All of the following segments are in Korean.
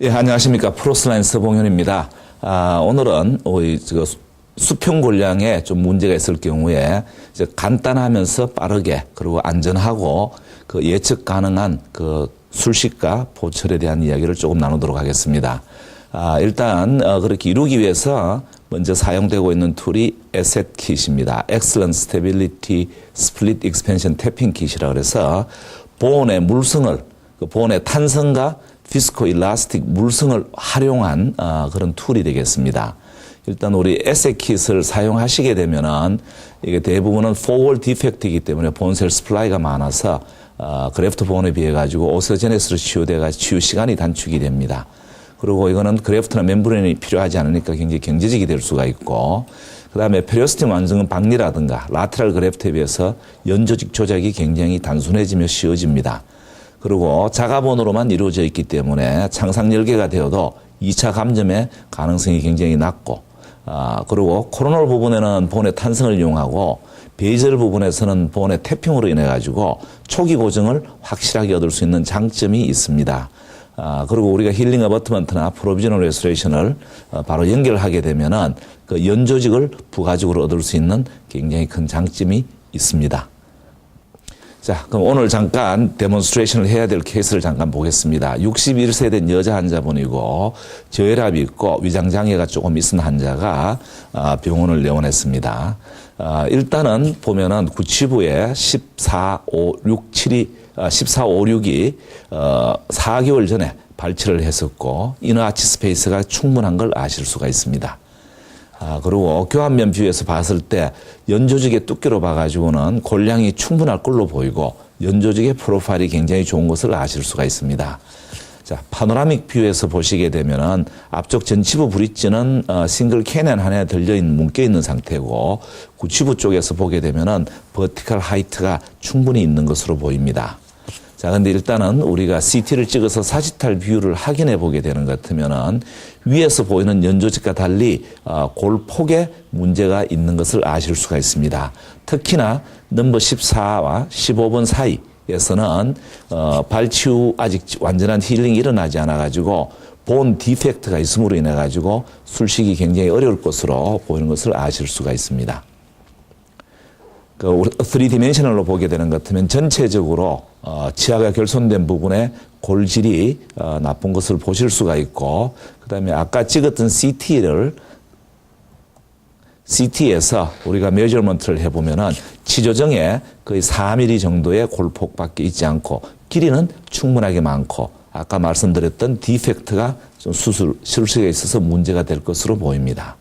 예, 안녕하십니까. 프로스라인 서봉현입니다. 오늘은 수평 골량에 좀 문제가 있을 경우에 이제 간단하면서 빠르게 그리고 안전하고 그 예측 가능한 그 술식과 보철에 대한 이야기를 조금 나누도록 하겠습니다. 일단 그렇게 이루기 위해서 먼저 사용되고 있는 툴이 에셋 킷입니다. Excellent Stability Split Expansion Tapping 킷이라 그래서 보온의 물성을, 그 보온의 탄성과 피스코 일라스틱 물성을 활용한 그런 툴이 되겠습니다. 일단 우리 에셋 킷을 사용하시게 되면은 이게 대부분은 포월 디펙트이기 때문에 본셀 스플라이가 많아서 그래프트 보온에 비해 가지고 오스토제네시스로 치유 시간이 단축이 됩니다. 그리고 이거는 그래프트나 멤브레인이 필요하지 않으니까 굉장히 경제적이 될 수가 있고, 그 다음에 페리오스틴 완성은 박리라든가 라테랄 그래프트에 비해서 연조직 조작이 굉장히 단순해지며 쉬워집니다. 그리고 자가본으로만 이루어져 있기 때문에 창상 열개가 되어도 2차 감점의 가능성이 굉장히 낮고, 그리고 코로널 부분에는 본의 탄성을 이용하고 베이젤 부분에서는 본의 태핑으로 인해 가지고 초기 고정을 확실하게 얻을 수 있는 장점이 있습니다. 그리고 우리가 힐링 어버트먼트나 프로비저널 레스토레이션을 바로 연결하게 되면은 그 연조직을 부가적으로 얻을 수 있는 굉장히 큰 장점이 있습니다. 자, 그럼 오늘 잠깐 데몬스트레이션을 해야 될 케이스를 잠깐 보겠습니다. 61세 된 여자 환자분이고 저혈압이 있고 위장장애가 조금 있은 환자가 병원을 내원했습니다. 일단은 보면은 구치부에 1456이 4개월 전에 발치를 했었고 이너 아치 스페이스가 충분한 걸 아실 수가 있습니다. 그리고 교환면 뷰에서 봤을 때 연조직의 두께로 봐가지고는 골량이 충분할 걸로 보이고 연조직의 프로파일이 굉장히 좋은 것을 아실 수가 있습니다. 자, 파노라믹 뷰에서 보시게 되면은 앞쪽 전치부 브릿지는 싱글 캐년 하나에 묶여있는 상태고 구치부 쪽에서 보게 되면은 버티컬 하이트가 충분히 있는 것으로 보입니다. 자, 근데 일단은 우리가 CT를 찍어서 사지탈 뷰를 확인해 보게 되는 것 같으면은 위에서 보이는 연조직과 달리 골폭에 문제가 있는 것을 아실 수가 있습니다. 특히나 넘버 14와 15번 사이에서는 발치 후 아직 완전한 힐링이 일어나지 않아 가지고 본 디펙트가 있음으로 인해 가지고 술식이 굉장히 어려울 것으로 보이는 것을 아실 수가 있습니다. 그 3디멘셔널로 보게 되는 것 같으면 전체적으로 치아가 결손된 부분에 골질이 나쁜 것을 보실 수가 있고, 그 다음에 아까 찍었던 CT에서 우리가 메저먼트를 해보면은 치조정에 거의 4mm 정도의 골폭밖에 있지 않고 길이는 충분하게 많고 아까 말씀드렸던 디펙트가 좀 술식에 있어서 문제가 될 것으로 보입니다.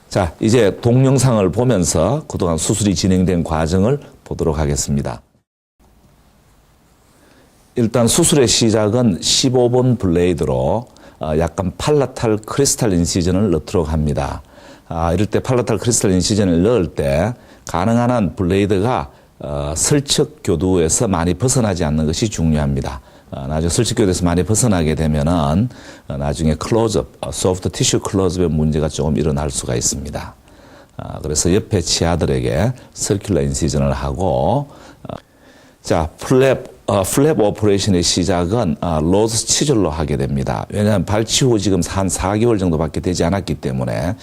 자, 이제 동영상을 보면서 그동안 수술이 진행된 과정을 보도록 하겠습니다. 일단 수술의 시작은 15번 블레이드로 약간 팔라탈 크리스탈 인시전을 넣도록 합니다. 이럴 때 팔라탈 크리스탈 인시전을 넣을 때 가능한 한 블레이드가 설척 교두에서 많이 벗어나지 않는 것이 중요합니다. 나중에 설치교대에서 많이 벗어나게 되면은 나중에 클로즈업, 소프트 티슈 클로즈업의 문제가 조금 일어날 수가 있습니다. 그래서 옆에 치아들에게 서큘러 인시전을 하고, 자, 플랩 오퍼레이션의 시작은 로즈 치절로 하게 됩니다. 왜냐하면 발치 후 지금 한 4개월 정도밖에 되지 않았기 때문에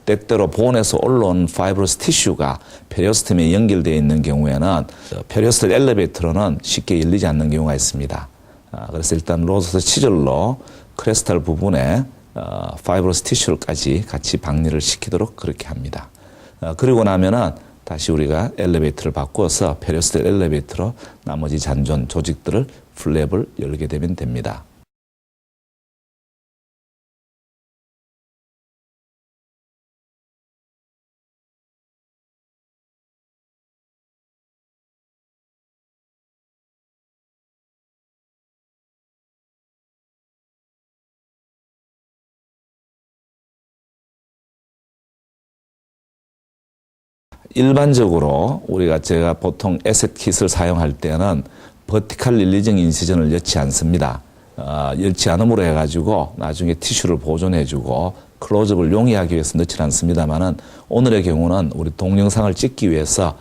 때때로 본에서 올라온 파이브러스 티슈가 페리오스템에 연결되어 있는 경우에는 페리오스텔 엘리베이터로는 쉽게 열리지 않는 경우가 있습니다. 그래서 일단 로즈 치절로 크레스탈 부분에 파이브러스 티슈까지 같이 박리를 시키도록 그렇게 합니다. 그리고 나면은 다시 우리가 엘리베이터를 바꾸어서 페리오스텔 엘리베이터로 나머지 잔존 조직들을 플랩을 열게 되면 됩니다. 일반적으로 제가 보통 에셋 킷을 사용할 때는 버티컬 릴리징 인시전을 넣지 않습니다. 넣지 않음으로 해가지고 나중에 티슈를 보존해주고 클로즈업을 용이하기 위해서 넣지 않습니다만은 오늘의 경우는 우리 동영상을 찍기 위해서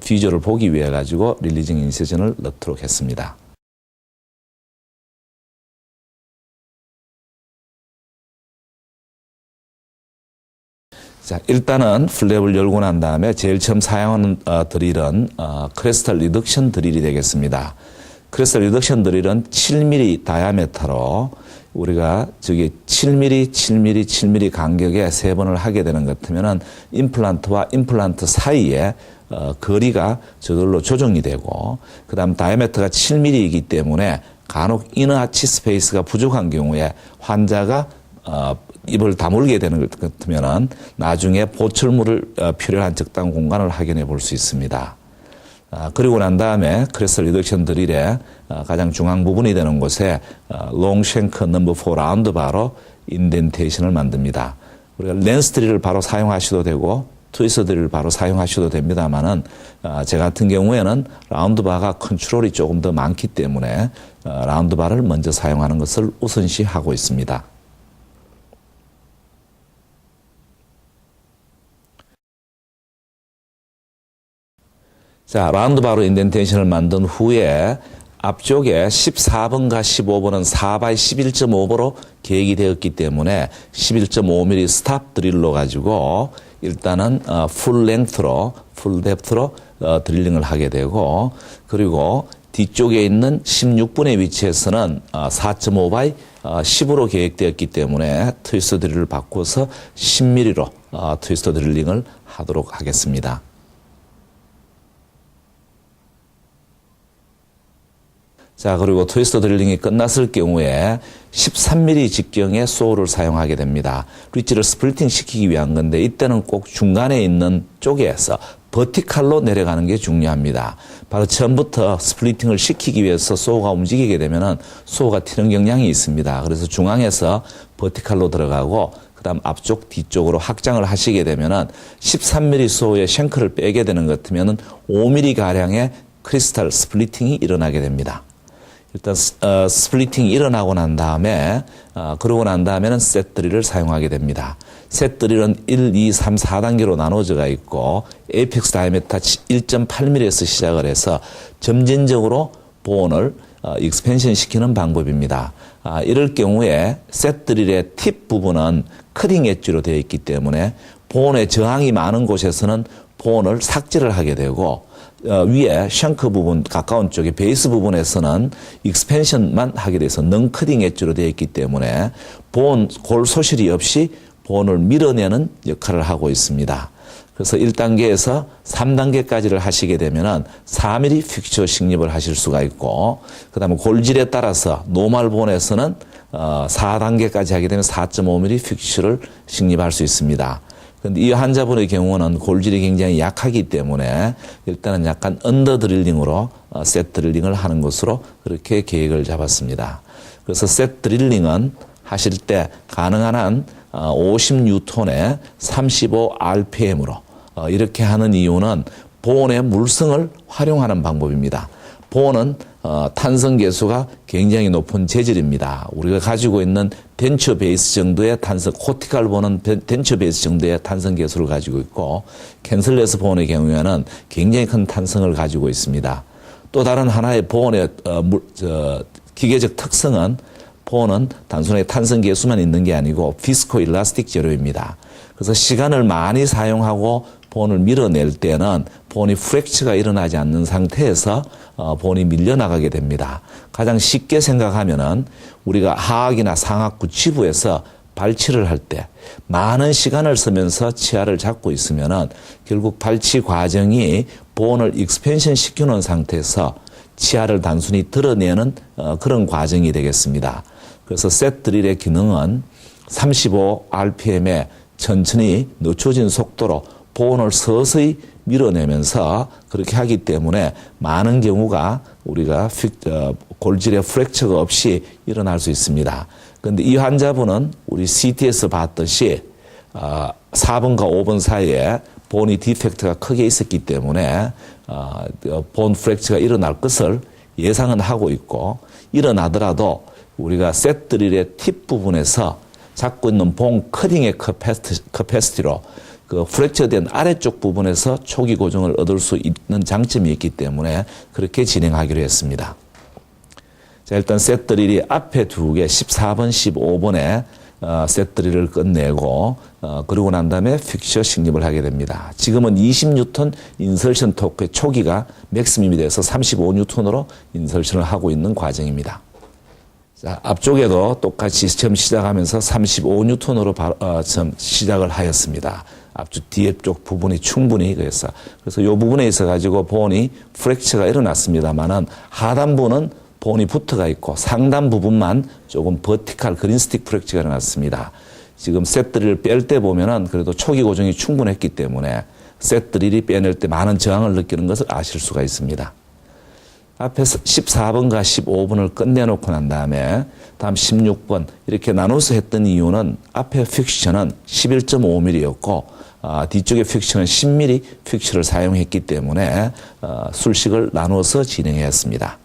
비주얼을 보기 위해 가지고 릴리징 인시전을 넣도록 했습니다. 자, 일단은 플랩을 열고 난 다음에 제일 처음 사용하는 드릴은 크리스탈 리덕션 드릴이 되겠습니다. 크리스탈 리덕션 드릴은 7mm 다이아메터로 우리가 저기 7mm, 7mm, 7mm 간격에 3번을 하게 되는 것 같으면은 임플란트와 임플란트 사이에 거리가 저절로 조정이 되고, 그 다음 다이아메터가 7mm이기 때문에 간혹 이너아치 스페이스가 부족한 경우에 환자가 입을 다물게 되는 것 같으면은 나중에 보철물을 필요한 적당 공간을 확인해 볼 수 있습니다. 그리고 난 다음에 크리스탈 리덕션 드릴의 가장 중앙 부분이 되는 곳에 롱쉔크 넘버 4 라운드 바로 인덴테이션을 만듭니다. 우리가 렌스 드릴을 바로 사용하셔도 되고 트위스터 드릴을 바로 사용하셔도 됩니다만은 제 같은 경우에는 라운드 바가 컨트롤이 조금 더 많기 때문에 라운드 바를 먼저 사용하는 것을 우선시하고 있습니다. 자, 라운드 바로 인덴테이션을 만든 후에 앞쪽에 14번과 15번은 4x 11.5번으로 계획이 되었기 때문에 11.5mm 스탑 드릴로 가지고 일단은 풀 랭트로, 풀 뎁트로 드릴링을 하게 되고, 그리고 뒤쪽에 있는 16번의 위치에서는 4.5x 10으로 계획되었기 때문에 트위스터 드릴을 바꿔서 10mm로 트위스터 드릴링을 하도록 하겠습니다. 자, 그리고 트위스터 드릴링이 끝났을 경우에 13mm 직경의 소울을 사용하게 됩니다. 리치를 스플리팅 시키기 위한 건데 이때는 꼭 중간에 있는 쪽에서 버티칼로 내려가는 게 중요합니다. 바로 처음부터 스플리팅을 시키기 위해서 소가 움직이게 되면은 소가 튀는 경향이 있습니다. 그래서 중앙에서 버티칼로 들어가고 그다음 앞쪽 뒤쪽으로 확장을 하시게 되면은 13mm 소의 쉔크를 빼게 되는 것 같으면은 5mm 가량의 크리스탈 스플리팅이 일어나게 됩니다. 일단 스플리팅이 일어나고 난 다음에 그러고 난 다음에는 셋 드릴을 사용하게 됩니다. 셋 드릴은 1, 2, 3, 4단계로 나눠져가 있고 에이펙스 다이아메터 1.8mm에서 시작을 해서 점진적으로 본을 익스펜션 시키는 방법입니다. 이럴 경우에 셋 드릴의 팁 부분은 커팅 엣지로 되어 있기 때문에 본의 저항이 많은 곳에서는 본을 삭제를 하게 되고 위에 샹크 부분 가까운 쪽에 베이스 부분에서는 익스펜션만 하게 돼서 넌 커팅 엣지로 되어 있기 때문에 골 소실이 없이 본을 밀어내는 역할을 하고 있습니다. 그래서 1단계에서 3단계까지를 하시게 되면은 4mm 픽처 식립을 하실 수가 있고, 그 다음에 골질에 따라서 노멀 본에서는 4단계까지 하게 되면 4.5mm 픽처를 식립할 수 있습니다. 그런데 이 환자분의 경우는 골질이 굉장히 약하기 때문에 일단은 약간 언더 드릴링으로 셋 드릴링을 하는 것으로 그렇게 계획을 잡았습니다. 그래서 셋 드릴링은 하실 때 가능한 한 50뉴턴에 35rpm으로 이렇게 하는 이유는 본의 물성을 활용하는 방법입니다. 본은 탄성 계수가 굉장히 높은 재질입니다. 우리가 가지고 있는 벤처 베이스 정도의 탄성, 코티칼 본은 벤처 베이스 정도의 탄성 계수를 가지고 있고, 캔슬레스 본의 경우에는 굉장히 큰 탄성을 가지고 있습니다. 또 다른 하나의 본의 기계적 특성은 본은 단순하게 탄성 계수만 있는 게 아니고 비스코 일라스틱 재료입니다. 그래서 시간을 많이 사용하고 본을 밀어낼 때는 본이 프랙처가 일어나지 않는 상태에서 본이 밀려나가게 됩니다. 가장 쉽게 생각하면은 우리가 하악이나 상악 구치부에서 발치를 할 때 많은 시간을 쓰면서 치아를 잡고 있으면은 결국 발치 과정이 본을 익스펜션 시켜놓은 상태에서 치아를 단순히 드러내는 그런 과정이 되겠습니다. 그래서 셋 드릴의 기능은 35rpm에 천천히 늦춰진 속도로 본을 서서히 밀어내면서 그렇게 하기 때문에 많은 경우가 우리가 골질의 프랙처가 없이 일어날 수 있습니다. 그런데 이 환자분은 우리 CT에서 봤듯이 4번과 5번 사이에 본이 디펙트가 크게 있었기 때문에 본 프랙처가 일어날 것을 예상은 하고 있고, 일어나더라도 우리가 셋 드릴의 팁 부분에서 잡고 있는 본 커팅의 커패시티로 그 프랙처된 아래쪽 부분에서 초기 고정을 얻을 수 있는 장점이 있기 때문에 그렇게 진행하기로 했습니다. 자, 일단 셋 드릴이 앞에 두 개 14번, 15번에 셋3를 끝내고 그러고 난 다음에 픽처 식립을 하게 됩니다. 지금은 20뉴턴 인설션 토크의 초기가 맥시멈이 돼서 35뉴턴으로 인설션을 하고 있는 과정입니다. 자, 앞쪽에도 똑같이 처음 시작하면서 35뉴턴으로 처음 시작을 하였습니다. 앞쪽 뒤쪽 부분이 충분히 그래서 이 부분에 있어 가지고 본이 프랙처가 일어났습니다만은 하단부는 본이 붙어가 있고 상단 부분만 조금 버티칼 그린스틱 프랙처가 일어났습니다. 지금 셋3를 뺄 때 보면은 그래도 초기 고정이 충분했기 때문에 셋3를 빼낼 때 많은 저항을 느끼는 것을 아실 수가 있습니다. 앞에 14번과 15번을 끝내놓고 난 다음에 다음 16번 이렇게 나눠서 했던 이유는 앞에 픽처는 11.5mm였고 뒤쪽에 픽처는 10mm 픽처를 사용했기 때문에 술식을 나눠서 진행했습니다.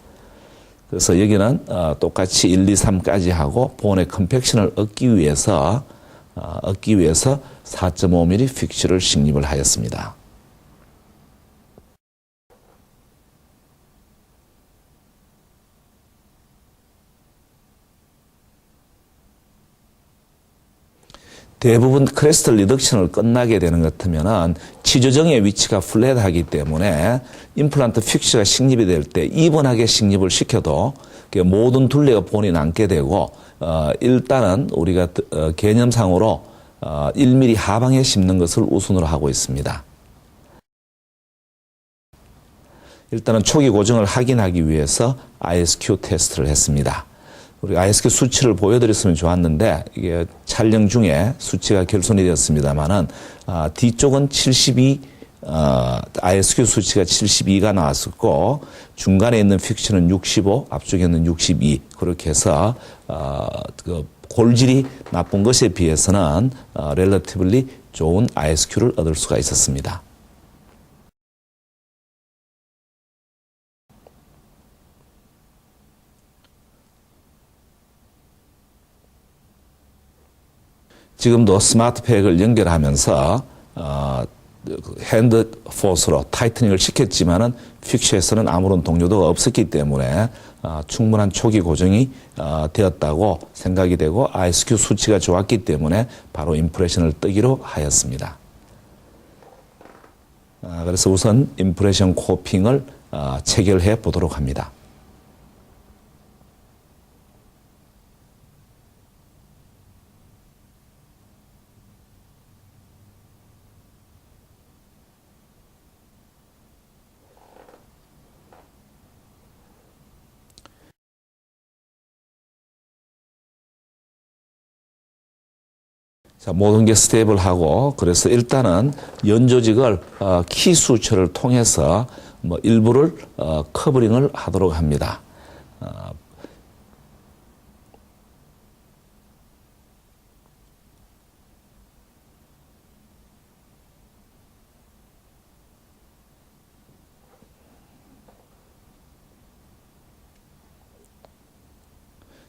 그래서 여기는 똑같이 1, 2, 3까지 하고 본의 컴팩션을 얻기 위해서 4.5mm 픽처를 식립을 하였습니다. 대부분 크레스트 리덕션을 끝나게 되는 것 같으면은 치조정의 위치가 플랫하기 때문에 임플란트 픽처가 식립이 될 때 이번하게 식립을 시켜도 모든 둘레가 본이 남게 되고 일단은 우리가 개념상으로 1mm 하방에 심는 것을 우선으로 하고 있습니다. 일단은 초기 고정을 확인하기 위해서 ISQ 테스트를 했습니다. 우리 ISQ 수치를 보여드렸으면 좋았는데 이게 촬영 중에 수치가 결손이 되었습니다만은 뒤쪽은 72 ISQ 수치가 72가 나왔었고 중간에 있는 픽처는 65, 앞쪽에 있는 62 그렇게 해서 그 골질이 나쁜 것에 비해서는 relatively 좋은 ISQ를 얻을 수가 있었습니다. 지금도 스마트팩을 연결하면서 핸드 포스로 타이트닝을 시켰지만은 픽처에서는 아무런 동요도가 없었기 때문에 충분한 초기 고정이 되었다고 생각이 되고 ISQ 수치가 좋았기 때문에 바로 임프레션을 뜨기로 하였습니다. 그래서 우선 임프레션 코핑을 체결해 보도록 합니다. 자, 모든 게 스테이블하고 그래서 일단은 연조직을 키 수처를 통해서 일부를 커버링을 하도록 합니다.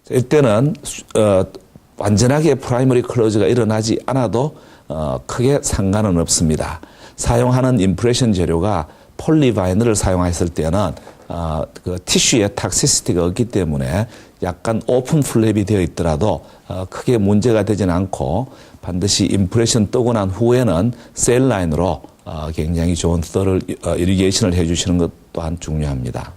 자, 이때는 완전하게 프라이머리 클로즈가 일어나지 않아도 크게 상관은 없습니다. 사용하는 임프레션 재료가 폴리바이널을 사용했을 때는 그 티슈에 탁시시티가 없기 때문에 약간 오픈 플랩이 되어 있더라도 크게 문제가 되지는 않고 반드시 임프레션 뜨고 난 후에는 셀 라인으로 굉장히 좋은 서럴 이리게이션을 해주시는 것 또한 중요합니다.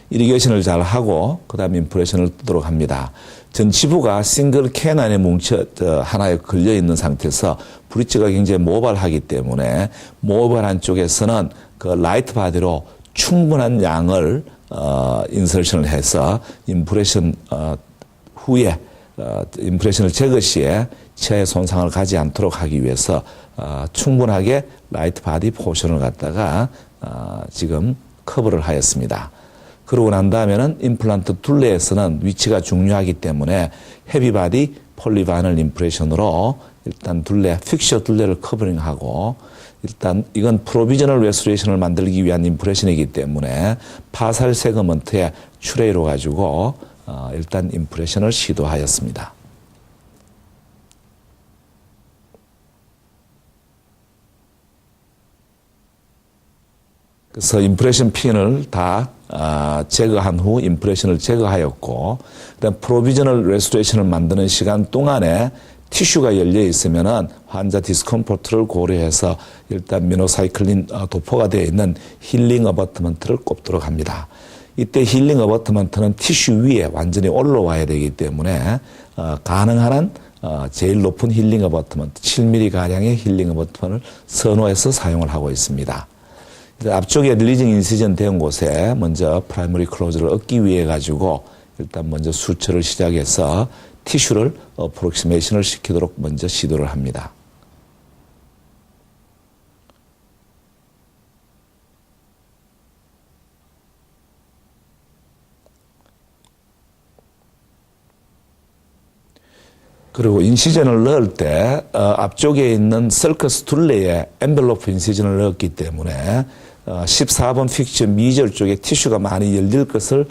이리게이션을 잘 하고 그다음에 임프레션을 뜨도록 합니다. 전치부가 싱글 캔 안에 하나에 걸려 있는 상태에서 브릿지가 굉장히 모발하기 때문에 모발한 쪽에서는 그 라이트 바디로 충분한 양을 인설션을 해서 임프레션 후에 임프레션을 제거 시에 치아에 손상을 가지 않도록 하기 위해서 충분하게 라이트 바디 포션을 갖다가 지금 커버를 하였습니다. 그러고 난 다음에는 임플란트 둘레에서는 위치가 중요하기 때문에 헤비바디 폴리바이널 임프레션으로 일단 둘레, 픽셔 둘레를 커버링하고, 일단 이건 프로비저널 레스토레이션을 만들기 위한 임프레션이기 때문에 파살 세그먼트에 추레이로 가지고 일단 임프레션을 시도하였습니다. 그래서 임프레션 핀을 다 제거한 후 임프레션을 제거하였고, 그다음 프로비저널 레스토레이션을 만드는 시간 동안에 티슈가 열려 있으면은 환자 디스컴포트를 고려해서 일단 미노사이클린 도포가 되어 있는 힐링 어버트먼트를 꼽도록 합니다. 이때 힐링 어버트먼트는 티슈 위에 완전히 올라와야 되기 때문에 가능한 한 제일 높은 힐링 어버트먼트 7mm 가량의 힐링 어버트먼트를 선호해서 사용을 하고 있습니다. 앞쪽에 리징 인시전 된 곳에 먼저 프라이머리 클로즈를 얻기 위해 가지고 일단 먼저 수처를 시작해서 티슈를 프록시메이션을 시키도록 먼저 시도를 합니다. 그리고 인시전을 넣을 때 앞쪽에 있는 서커스 둘레에 엔벨로프 인시전을 넣었기 때문에 14번 픽처 미절 쪽에 티슈가 많이 열릴 것을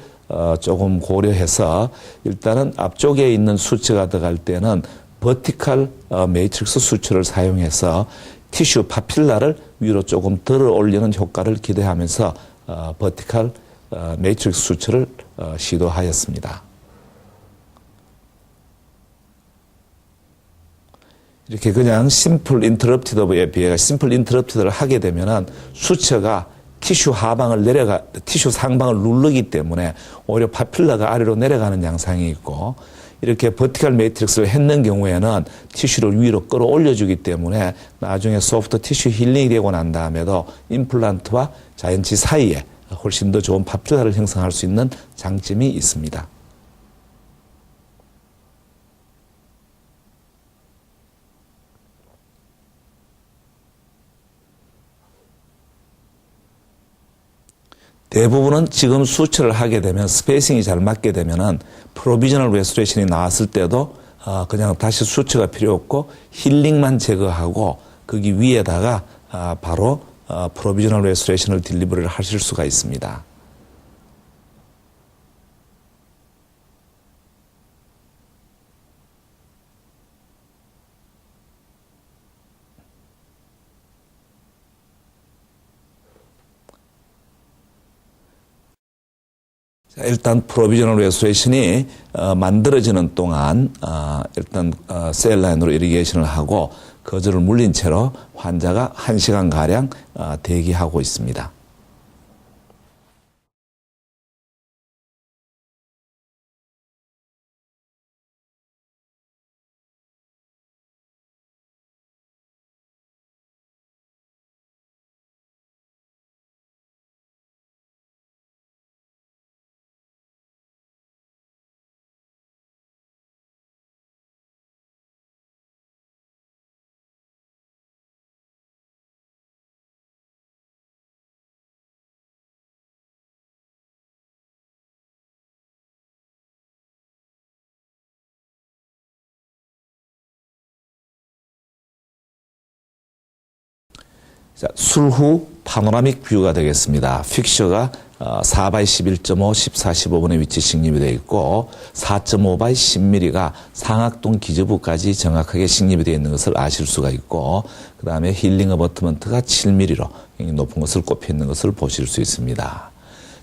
조금 고려해서 일단은 앞쪽에 있는 수처가 들어갈 때는 버티컬 매트릭스 수처를 사용해서 티슈 파필라를 위로 조금 들어 올리는 효과를 기대하면서 버티컬 매트릭스 수처를 시도하였습니다. 이렇게 그냥 심플 인터럽티드에 비해 심플 인터럽티드를 하게 되면은 수처가 티슈 티슈 상방을 누르기 때문에 오히려 파필라가 아래로 내려가는 양상이 있고, 이렇게 버티컬 매트릭스를 했는 경우에는 티슈를 위로 끌어올려주기 때문에 나중에 소프트 티슈 힐링이 되고 난 다음에도 임플란트와 자연치 사이에 훨씬 더 좋은 파필라를 형성할 수 있는 장점이 있습니다. 대부분은 지금 수처를 하게 되면 스페이싱이 잘 맞게 되면은 프로비저널 레스토레이션이 나왔을 때도 그냥 다시 수처가 필요 없고 힐링만 제거하고 거기 위에다가 바로 프로비저널 레스토레이션을 딜리버리를 하실 수가 있습니다. 일단 프로비저널 레스토레이션이 만들어지는 동안 일단 셀라인으로 이리게이션을 하고 거즈를 물린 채로 환자가 1시간가량 대기하고 있습니다. 자, 술후 파노라믹 뷰가 되겠습니다. 픽셔가 4x11.5, 14-15분의 위치 식립이 되어 있고 4.5x 10mm가 상악동 기저부까지 정확하게 식립이 되어 있는 것을 아실 수가 있고, 그 다음에 힐링 어버트먼트가 7mm로 굉장히 높은 것을 꼽혀 있는 것을 보실 수 있습니다.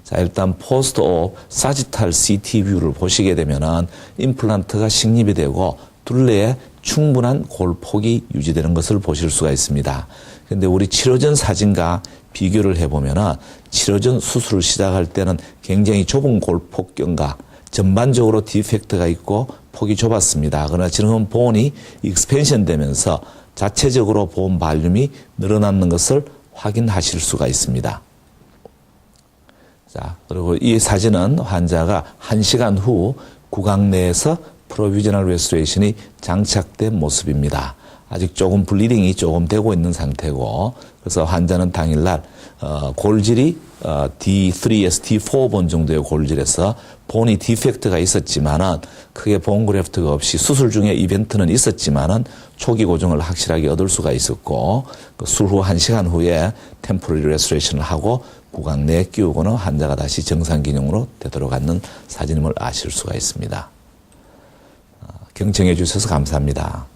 자, 일단 포스트 옵 사지탈 CT 뷰를 보시게 되면은 임플란트가 식립이 되고 둘레에 충분한 골폭이 유지되는 것을 보실 수가 있습니다. 근데 우리 치료 전 사진과 비교를 해보면은 치료 전 수술을 시작할 때는 굉장히 좁은 골폭경과 전반적으로 디펙트가 있고 폭이 좁았습니다. 그러나 지금은 본이 익스펜션 되면서 자체적으로 본 발륨이 늘어나는 것을 확인하실 수가 있습니다. 자, 그리고 이 사진은 환자가 1시간 후 구강 내에서 프로비저널 레스토레이션이 장착된 모습입니다. 아직 조금 블리딩이 조금 되고 있는 상태고, 그래서 환자는 당일날 골질이 D3에서 D4번 정도의 골질에서 본이 디펙트가 있었지만은 크게 본 그래프트가 없이 수술 중에 이벤트는 있었지만은 초기 고정을 확실하게 얻을 수가 있었고, 그 술 후 1시간 후에 템포러리 레스토레이션을 하고 구강 내에 끼우고는 환자가 다시 정상 기능으로 되도록 하는 사진임을 아실 수가 있습니다. 경청해 주셔서 감사합니다.